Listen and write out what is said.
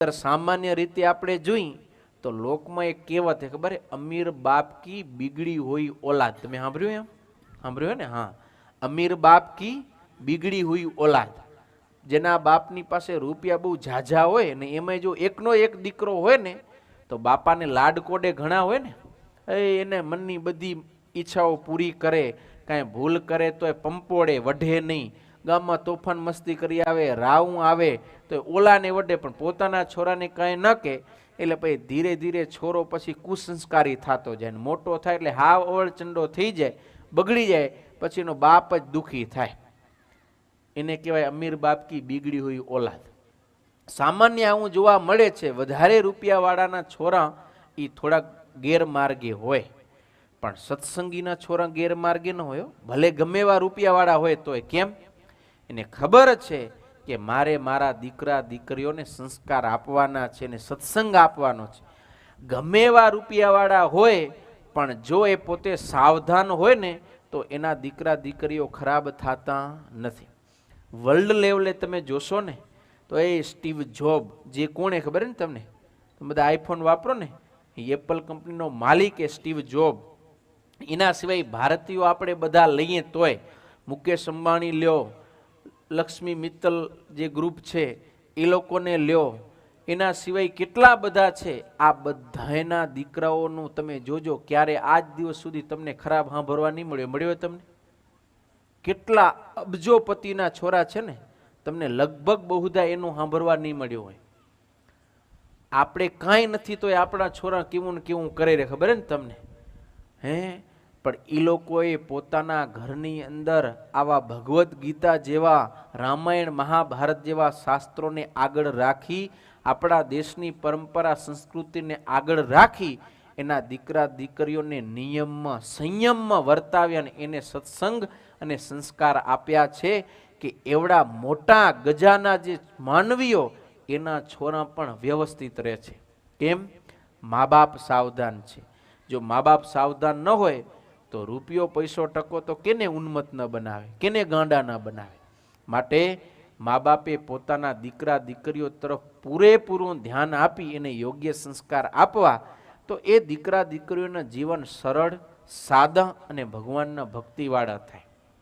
सामान्य रीते आपणे जोई तो लोकमां एक कहेवत है खबर है, अमीर बाप की बिगड़ी हुई औलाद। तमे सांभळ्युं एम? सांभळ्युं ने? हाँ, अमीर बाप की बिगड़ी हुई औलाद। जेना बापनी पासे रूपिया बहु झाझा होय ने एमांय जो एकनो एक दीकरो होय ने तो बापाने लाडकोडे घणा होय ने, एने मननी बधी ઈચ્છાઓ પૂરી કરે, કાંઈ ભૂલ કરે તો એ પંપોડે, વઢે નહીં, ગામમાં તોફાન મસ્તી કરી આવે, રાવું આવે તો ઓલાને વઢે, પણ પોતાના છોરાને કાંઈ ન કહે એટલે પછી ધીરે ધીરે છોરો પછી કુસંસ્કારી થતો જાય, મોટો થાય એટલે હાવ અવળચંડો થઈ જાય, બગડી જાય, પછી એનો બાપ જ દુઃખી થાય। એને કહેવાય અમીર બાપ કી બીગડી હુઈ ઓલાદ। સામાન્ય આવું જોવા મળે છે, વધારે રૂપિયાવાળાના છોરા એ થોડાક ગેરમાર્ગે હોય, પણ સત્સંગીના છોરા ગેરમાર્ગે ન હોય, ભલે ગમે એવા રૂપિયાવાળા હોય તોય। કેમ? એને ખબર છે કે મારે મારા દીકરા દીકરીઓને સંસ્કાર આપવાના છે ને સત્સંગ આપવાનો છે। ગમે એવા રૂપિયાવાળા હોય પણ જો એ પોતે સાવધાન હોય ને તો એના દીકરા દીકરીઓ ખરાબ થતા નથી। વર્લ્ડ લેવલે તમે જોશો ને તો એ સ્ટીવ જોબ, જે કોણે ખબર ને તમને, તમે બધા આઈફોન વાપરો ને, એપલ કંપનીનો માલિક એ સ્ટીવ જોબ। એના સિવાય ભારતીયો આપણે બધા લઈએ તોય મુકેશ અંબાણી લ્યો, લક્ષ્મી મિત્તલ જે ગ્રુપ છે એ લોકોને લ્યો, એના સિવાય કેટલા બધા છે, આ બધાના દીકરાઓનું તમે જોજો ક્યારે આજ દિવસ સુધી તમને ખરાબ સાંભળવા નહીં મળ્યો। મળ્યો તમને? કેટલા અબજોપતિના છોરા છે ને, તમને લગભગ બહુધા એનું સાંભળવા નહીં મળ્યું હોય। આપણે કાંઈ નથી તો આપણા છોરા કેવું ને કેવું કરે રે, ખબર ને તમને? હે, પણ એ લોકોએ પોતાના ઘરની અંદર આવા ભગવદ્ ગીતા જેવા, રામાયણ મહાભારત જેવા શાસ્ત્રોને આગળ રાખી, આપણા દેશની પરંપરા સંસ્કૃતિને આગળ રાખી એના દીકરા દીકરીઓને નિયમમાં સંયમમાં વર્તાવ્યા અને એને સત્સંગ અને સંસ્કાર આપ્યા છે કે એવડા મોટા ગજાના જે માનવીઓ એના છોરા પણ વ્યવસ્થિત રહે છે। કેમ? મા બાપ સાવધાન છે। જો મા બાપ સાવધાન ન હોય તો રૂપિયો પૈસો ટકો તો કેને ઉન્મત ન બનાવે, કેને ગાંડા ન બનાવે। માટે મા બાપે પોતાના દીકરા દીકરીઓ તરફ પૂરેપૂરું ધ્યાન આપી એને યોગ્ય સંસ્કાર આપવા તો એ દીકરા દીકરીઓના જીવન સરળ, સાદા અને ભગવાનના ભક્તિવાળા થાય।